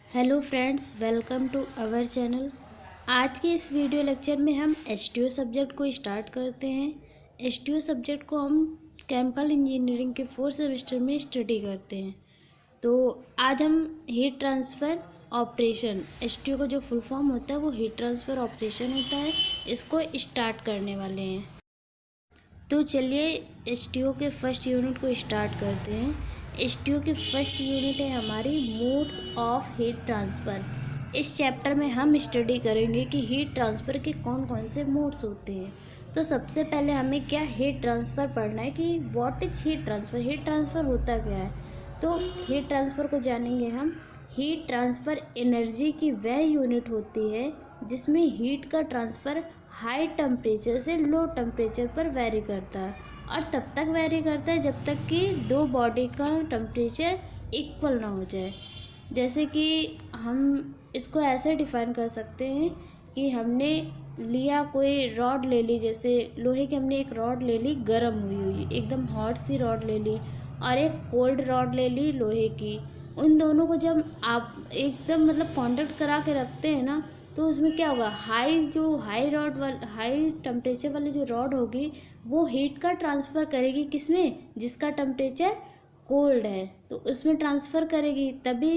Hello friends, welcome to our channel. आज के इस वीडियो लेक्चर में हम H2O सब्जेक्ट को स्टार्ट करते हैं। H2O सब्जेक्ट को हम केमिकल इंजीनियरिंग के 4th सेमेस्टर में स्टडी करते हैं। तो आज हम हीट ट्रांसफ़र ऑपरेशन, H2O का जो फुल फॉर्म होता है वो हीट ट्रांसफ़र ऑपरेशन होता है, इसको स्टार्ट करने वाले हैं। तो चलिए H2O के फर्स्ट यूनिट को स्टार्ट करते हैं। H2O की फर्स्ट यूनिट है हमारी मोड्स ऑफ हीट ट्रांसफ़र। इस चैप्टर में हम स्टडी करेंगे कि हीट ट्रांसफ़र के कौन कौन से मोड्स होते हैं। तो सबसे पहले हमें क्या हीट ट्रांसफ़र पढ़ना है कि what is heat transfer, heat transfer होता क्या है। तो हीट ट्रांसफ़र को जानेंगे हम। हीट ट्रांसफ़र एनर्जी की वह यूनिट होती है जिसमें हीट का ट्रांसफ़र हाई टेम्परेचर से लो टेम्परेचर पर वेरी करता है, और तब तक वेरी करता है जब तक कि दो बॉडी का टेम्परेचर इक्वल ना हो जाए। जैसे कि हम इसको ऐसे डिफाइन कर सकते हैं कि हमने लिया कोई रॉड ले ली, जैसे लोहे की हमने एक रॉड ले ली गर्म हुई हुई, एकदम हॉट सी रॉड ले ली, और एक कोल्ड रॉड ले ली लोहे की। उन दोनों को जब आप एकदम कांटेक्ट करा के रखते हैं ना, तो उसमें क्या होगा, हाई टेम्परेचर वाली जो रॉड होगी वो हीट का ट्रांसफ़र करेगी किसमें, जिसका टेम्परेचर कोल्ड है, तो उसमें ट्रांसफ़र करेगी। तभी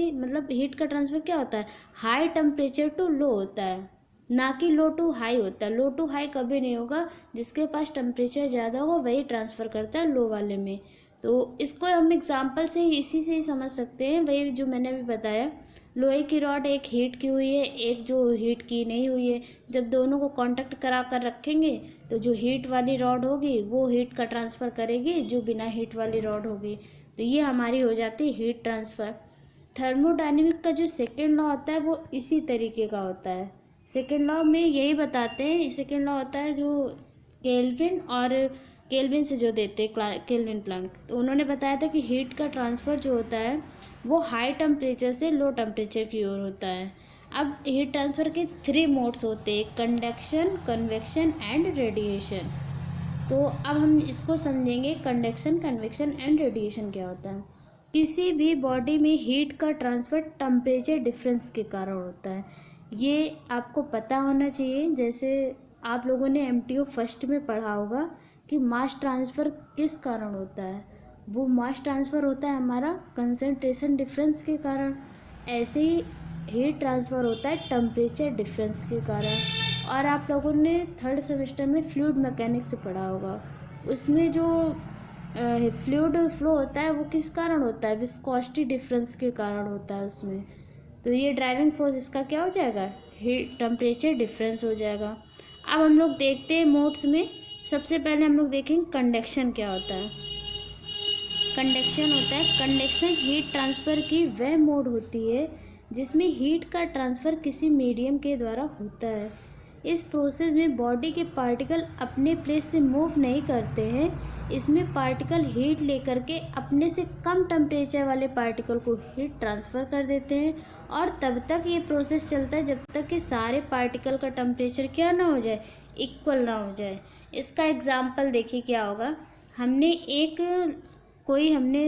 हीट का ट्रांसफ़र क्या होता है, हाई टेम्परेचर टू लो होता है, ना कि लो टू हाई होता है। लो टू हाई कभी नहीं होगा, जिसके पास टेम्परेचर ज़्यादा होगा वही ट्रांसफ़र करता है लो वाले में। तो इसको हम एग्जांपल से ही, इसी से ही समझ सकते हैं, वही जो मैंने अभी बताया। लोहे की रॉड एक हीट की हुई है, एक जो हीट की नहीं हुई है। जब दोनों को कांटेक्ट करा कर रखेंगे तो जो हीट वाली रॉड होगी वो हीट का ट्रांसफ़र करेगी, जो बिना हीट वाली रॉड होगी। तो ये हमारी हो जाती है हीट ट्रांसफ़र। थर्मोडायनेमिक का जो सेकेंड लॉ होता है वो इसी तरीके का होता है। सेकेंड लॉ में यही बताते हैं, सेकेंड लॉ होता है जो केल्विन से जो देते हैं केल्विन प्लैंक, तो उन्होंने बताया था कि हीट का ट्रांसफ़र जो होता है वो हाई टेम्परेचर से लो टेम्परेचर की ओर होता है। अब हीट ट्रांसफ़र के 3 मोड्स होते हैं, कंडक्शन, कन्वेक्शन एंड रेडिएशन। तो अब हम इसको समझेंगे, कंडक्शन, कन्वेक्शन एंड रेडिएशन क्या होता है। किसी भी बॉडी में हीट का ट्रांसफ़र टेम्परेचर डिफरेंस के कारण होता है, ये आपको पता होना चाहिए। जैसे आप लोगों ने MTO फर्स्ट में पढ़ा होगा कि मास ट्रांसफ़र किस कारण होता है, वो मास ट्रांसफ़र होता है हमारा कंसंट्रेशन डिफरेंस के कारण। ऐसे ही हीट ट्रांसफ़र होता है टेम्परेचर डिफरेंस के कारण। और आप लोगों ने 3rd सेमेस्टर में फ्लूइड मैकेनिक्स से पढ़ा होगा, उसमें जो फ्लूइड फ्लो होता है वो किस कारण होता है, विस्कोसिटी डिफरेंस के कारण होता है उसमें। तो ये ड्राइविंग फोर्स इसका क्या हो जाएगा, हीट टेम्परेचर डिफरेंस हो जाएगा। अब हम लोग देखते हैं मोड्स में। सबसे पहले हम लोग देखेंगे कंडक्शन क्या होता है। कंडक्शन होता है, कंडक्शन हीट ट्रांसफ़र की वह मोड होती है जिसमें हीट का ट्रांसफ़र किसी मीडियम के द्वारा होता है। इस प्रोसेस में बॉडी के पार्टिकल अपने प्लेस से मूव नहीं करते हैं, इसमें पार्टिकल हीट लेकर के अपने से कम टेम्परेचर वाले पार्टिकल को हीट ट्रांसफ़र कर देते हैं, और तब तक ये प्रोसेस चलता है जब तक कि सारे पार्टिकल का टेम्परेचर क्या ना हो जाए, इक्वल ना हो जाए। इसका एग्जाम्पल देखिए क्या होगा।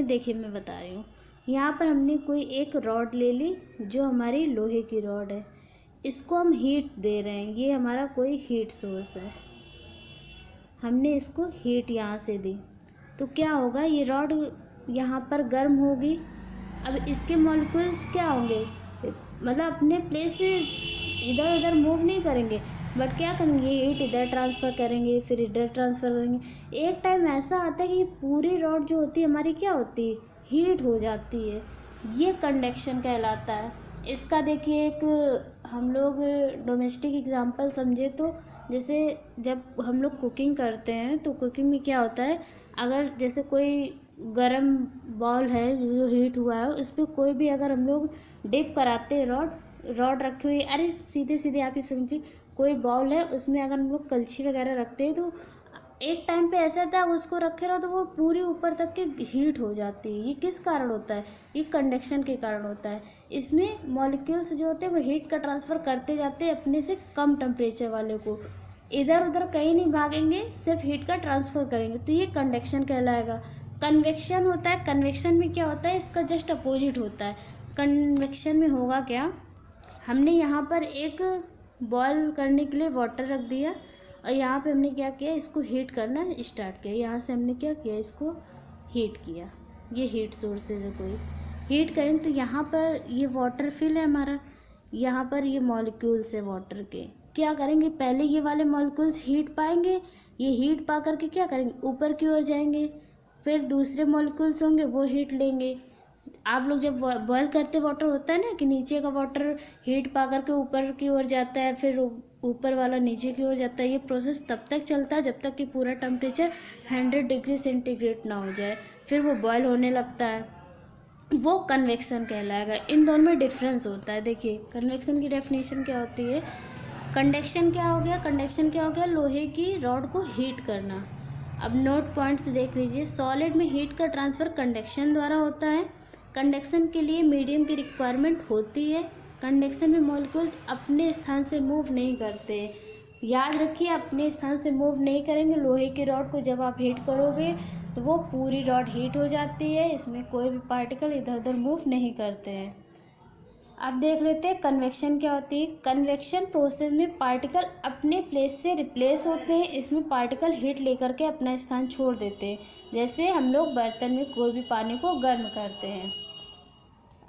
देखिए मैं बता रही हूँ, यहाँ पर हमने कोई एक रॉड ले ली जो हमारी लोहे की रॉड है, इसको हम हीट दे रहे हैं, ये हमारा कोई हीट सोर्स है, हमने इसको हीट यहाँ से दी, तो क्या होगा, ये रॉड यहाँ पर गर्म होगी। अब इसके मॉलिक्यूल्स क्या होंगे, अपने प्लेस से इधर उधर मूव नहीं करेंगे, बट क्या करेंगे, हीट इधर ट्रांसफ़र करेंगे, फिर इधर ट्रांसफ़र करेंगे। एक टाइम ऐसा आता है कि पूरी रॉड जो होती है हमारी क्या होती है, हीट हो जाती है। ये कंडक्शन कहलाता है। इसका देखिए एक हम लोग डोमेस्टिक एग्जांपल समझे तो, जैसे जब हम लोग कुकिंग करते हैं तो कुकिंग में क्या होता है, अगर जैसे कोई गरम बॉल है जो हीट हुआ है, उस पर कोई भी अगर हम लोग डिप कराते हैं, रॉड रखी हुई, अरे सीधे सीधे आप ही समझिए, कोई बाउल है उसमें अगर हम लोग कलछी वगैरह रखते हैं, तो एक टाइम पे ऐसा था उसको रखे रहो तो वो पूरी ऊपर तक के हीट हो जाती है। ये किस कारण होता है, ये कंडक्शन के कारण होता है। इसमें मॉलिक्यूल्स जो होते हैं वो हीट का ट्रांसफ़र करते जाते हैं अपने से कम टेम्परेचर वाले को, इधर उधर कहीं नहीं भागेंगे, सिर्फ हीट का ट्रांसफ़र करेंगे, तो ये कंडक्शन कहलाएगा। कन्वेक्शन होता है, कन्वेक्शन में क्या होता है, इसका जस्ट अपोजिट होता है। कन्वेक्शन में होगा क्या, हमने यहाँ पर एक बॉयल करने के लिए वाटर रख दिया और यहाँ पे हमने क्या किया, इसको हीट करना स्टार्ट किया। यहाँ से हमने क्या किया, इसको हीट किया। ये हीट सोर्सेज है, कोई हीट करें तो यहाँ पर ये वाटर फिल है हमारा, यहाँ पर ये मॉलिक्यूल्स है वाटर के। क्या करेंगे, पहले ये वाले मॉलिक्यूल्स हीट पाएंगे, ये हीट पा करके क्या करेंगे, ऊपर की ओर जाएंगे, फिर दूसरे मॉलिक्यूल्स होंगे वो हीट लेंगे। आप लोग जब बॉयल करते वाटर होता है ना कि नीचे का वाटर हीट पा करके ऊपर की ओर जाता है, फिर ऊपर वाला नीचे की ओर जाता है। ये प्रोसेस तब तक चलता है जब तक कि पूरा टेम्परेचर 100 डिग्री सेंटीग्रेड ना हो जाए, फिर वो बॉयल होने लगता है, वो कन्वेक्शन कहलाएगा। इन दोनों में डिफरेंस होता है। देखिए कन्वेक्शन की डेफिनेशन क्या होती है, कंडक्शन क्या हो गया, कंडक्शन क्या हो गया, लोहे की रॉड को हीट करना। अब नोट पॉइंट्स देख लीजिए, सॉलिड में हीट का ट्रांसफ़र कंडक्शन द्वारा होता है। कंडक्शन के लिए मीडियम की रिक्वायरमेंट होती है। कंडक्शन में मॉलिक्यूल्स अपने स्थान से मूव नहीं करते। याद रखिए, अपने स्थान से मूव नहीं करेंगे। लोहे की रॉड को जब आप हीट करोगे तो वो पूरी रॉड हीट हो जाती है, इसमें कोई भी पार्टिकल इधर उधर मूव नहीं करते हैं। अब देख लेते हैं कन्वेक्शन क्या होती है। कन्वेक्शन प्रोसेस में पार्टिकल अपने प्लेस से रिप्लेस होते हैं। इसमें पार्टिकल हीट लेकर के अपना स्थान छोड़ देते हैं, जैसे हम लोग बर्तन में कोई भी पानी को गर्म करते हैं।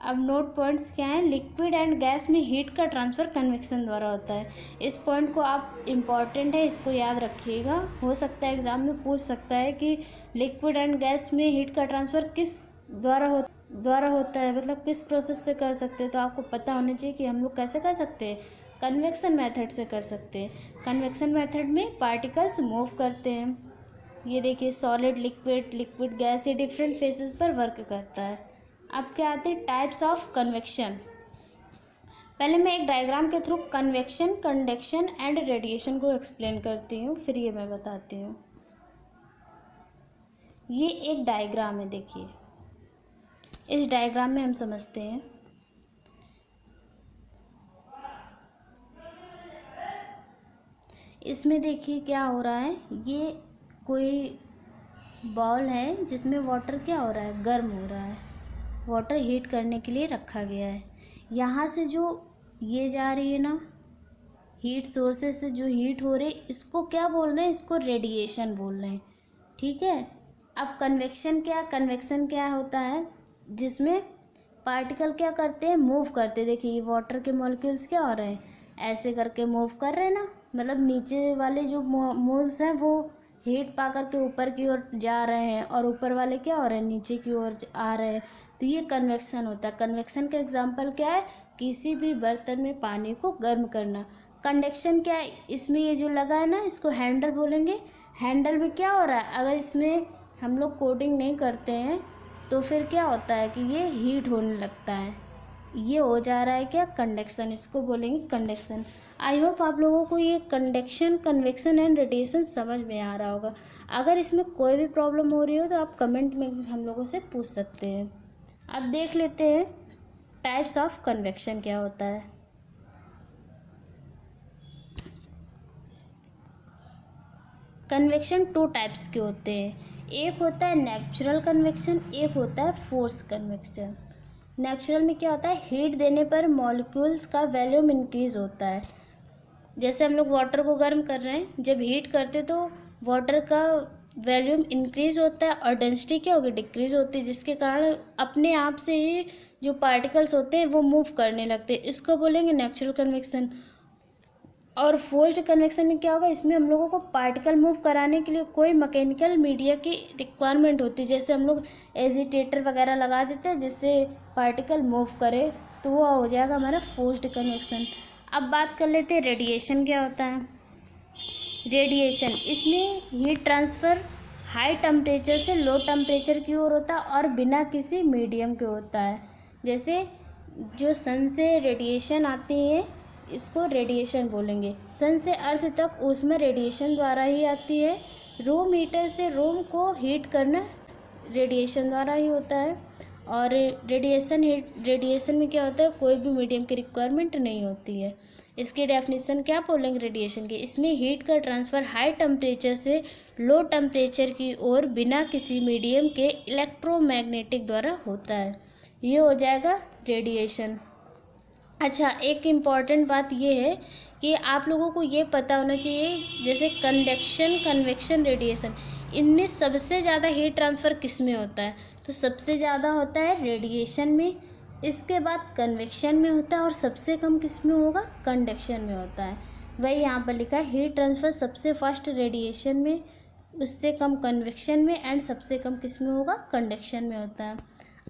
अब नोट पॉइंट्स क्या हैं, लिक्विड एंड गैस में हीट का ट्रांसफ़र कन्वेक्शन द्वारा होता है। इस पॉइंट को आप इम्पॉर्टेंट है, इसको याद रखिएगा। हो सकता है एग्ज़ाम में पूछ सकता है कि लिक्विड एंड गैस में हीट का ट्रांसफ़र किस द्वारा होता है, मतलब किस प्रोसेस से कर सकते हैं। तो आपको पता होना चाहिए कि हम लोग कैसे कर सकते हैं, कन्वेक्शन मेथड से कर सकते हैं। कन्वेक्शन मेथड में पार्टिकल्स मूव करते हैं। ये देखिए सॉलिड, लिक्विड, लिक्विड गैस, ये डिफरेंट फेजेस पर वर्क करता है। अब क्या आते हैं टाइप्स ऑफ कन्वेक्शन। पहले मैं एक डायग्राम के through convection, conduction and radiation को एक्सप्लेन करती हूँ, फिर ये मैं बताती हूँ। ये एक डायग्राम है, देखिए इस डायग्राम में हम समझते हैं। इसमें देखिए क्या हो रहा है, ये कोई बॉल है जिसमें वाटर क्या हो रहा है, गर्म हो रहा है। वाटर हीट करने के लिए रखा गया है। यहाँ से जो ये जा रही है ना, हीट सोर्सेस से जो हीट हो रही है, इसको क्या बोल रहे हैं, इसको रेडिएशन बोल रहे हैं। ठीक है। अब कन्वेक्शन कन्वेक्शन क्या होता है, जिसमें पार्टिकल क्या करते हैं, मूव करते हैं। देखिए ये वाटर के मॉलिक्यूल्स क्या हो रहे हैं, ऐसे करके मूव कर रहे हैं ना, मतलब नीचे वाले जो मोल्स हैं वो हीट पा करके ऊपर की ओर जा रहे हैं और ऊपर वाले क्या हो रहे हैं, नीचे की ओर आ रहे हैं। तो ये कन्वेक्शन होता है। कन्वेक्शन का एग्जांपल क्या है, किसी भी बर्तन में पानी को गर्म करना। कंडक्शन क्या है, इसमें ये जो लगा है ना, इसको हैंडल बोलेंगे। हैंडल में क्या हो रहा है, अगर इसमें हम लोग कोटिंग नहीं करते हैं तो फिर क्या होता है कि ये हीट होने लगता है, ये हो जा रहा है क्या, कंडक्शन, इसको बोलेंगे कंडक्शन। आई होप आप लोगों को ये कंडक्शन, कन्वेक्शन एंड रेडिएशन समझ में आ रहा होगा। अगर इसमें कोई भी प्रॉब्लम हो रही हो तो आप कमेंट में हम लोगों से पूछ सकते हैं। अब देख लेते हैं टाइप्स ऑफ कन्वेक्शन क्या होता है। कन्वेक्शन 2 टाइप्स के होते हैं, एक होता है नेचुरल कन्वेक्शन, एक होता है फोर्स कन्वेक्शन। नेचुरल में क्या होता है, हीट देने पर मॉलिक्यूल्स का वॉल्यूम इंक्रीज होता है। जैसे हम लोग वाटर को गर्म कर रहे हैं, जब हीट करते तो वाटर का वॉल्यूम इंक्रीज होता है और डेंसिटी क्या होगी, डिक्रीज होती है, जिसके कारण अपने आप से ही जो पार्टिकल्स होते हैं वो मूव करने लगते हैं। इसको बोलेंगे नेचुरल कन्वेक्शन। और फोर्स्ड कन्वेक्शन में क्या होगा, इसमें हम लोगों को पार्टिकल मूव कराने के लिए कोई मैकेनिकल मीडिया की रिक्वायरमेंट होती है। जैसे हम लोग एजिटेटर वगैरह लगा देते हैं जिससे पार्टिकल मूव करे, तो वो हो जाएगा हमारा फोर्स्ड कन्वेक्शन। अब बात कर लेते हैं रेडिएशन क्या होता है। रेडिएशन, इसमें हीट ट्रांसफ़र हाई टेम्परेचर से लो टेम्परेचर की ओर होता है और बिना किसी मीडियम के होता है। जैसे जो सन से रेडिएशन आती है इसको रेडिएशन बोलेंगे। सन से अर्थ तक उसमें रेडिएशन द्वारा ही आती है। रूम हीटर से रूम को हीट करना रेडिएशन द्वारा ही होता है। और रेडिएशन में क्या होता है, कोई भी मीडियम की रिक्वायरमेंट नहीं होती है। इसकी डेफिनेशन क्या बोलेंगे रेडिएशन की, इसमें हीट का ट्रांसफ़र हाई टेम्परेचर से लो टेम्परेचर की ओर बिना किसी मीडियम के इलेक्ट्रोमैग्नेटिक द्वारा होता है। ये हो जाएगा रेडिएशन। अच्छा, एक इम्पॉर्टेंट बात ये है कि आप लोगों को ये पता होना चाहिए, जैसे कंडक्शन, कन्वेक्शन, रेडिएशन, इनमें सबसे ज़्यादा हीट ट्रांसफ़र किस में होता है? तो सबसे ज़्यादा होता है रेडिएशन में, इसके बाद कन्वेक्शन में होता है, और सबसे कम किस में होगा? कंडक्शन में होता है। वही यहाँ पर लिखा है, हीट ट्रांसफ़र सबसे फास्ट रेडिएशन में, उससे कम कन्वेक्शन में, एंड सबसे कम किस में होगा? कंडक्शन में होता है।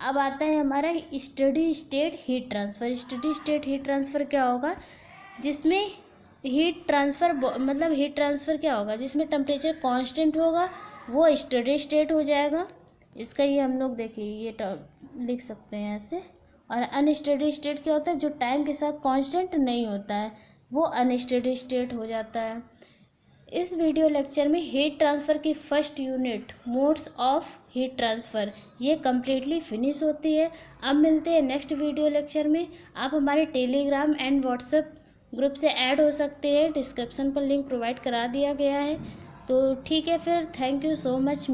अब आता है हमारा steady state heat transfer. Steady state heat transfer क्या होगा? जिसमें हीट ट्रांसफ़र मतलब हीट ट्रांसफ़र क्या होगा? जिसमें टेम्परेचर कांस्टेंट होगा, वो स्टडी स्टेट हो जाएगा। इसका ये हम लोग देखिए ये लिख सकते हैं ऐसे। और अनस्टडी स्टेट क्या होता है? जो टाइम के साथ कांस्टेंट नहीं होता है, वो अनस्टडी स्टेट हो जाता है। इस वीडियो लेक्चर में हीट ट्रांसफ़र की first unit, modes of heat transfer, ये कम्प्लीटली फिनिश होती है। अब मिलते हैं नेक्स्ट वीडियो लेक्चर में। आप हमारे टेलीग्राम एंड व्हाट्सएप ग्रुप से ऐड हो सकते हैं, डिस्क्रिप्शन पर लिंक प्रोवाइड करा दिया गया है। तो ठीक है, फिर थैंक यू सो मच।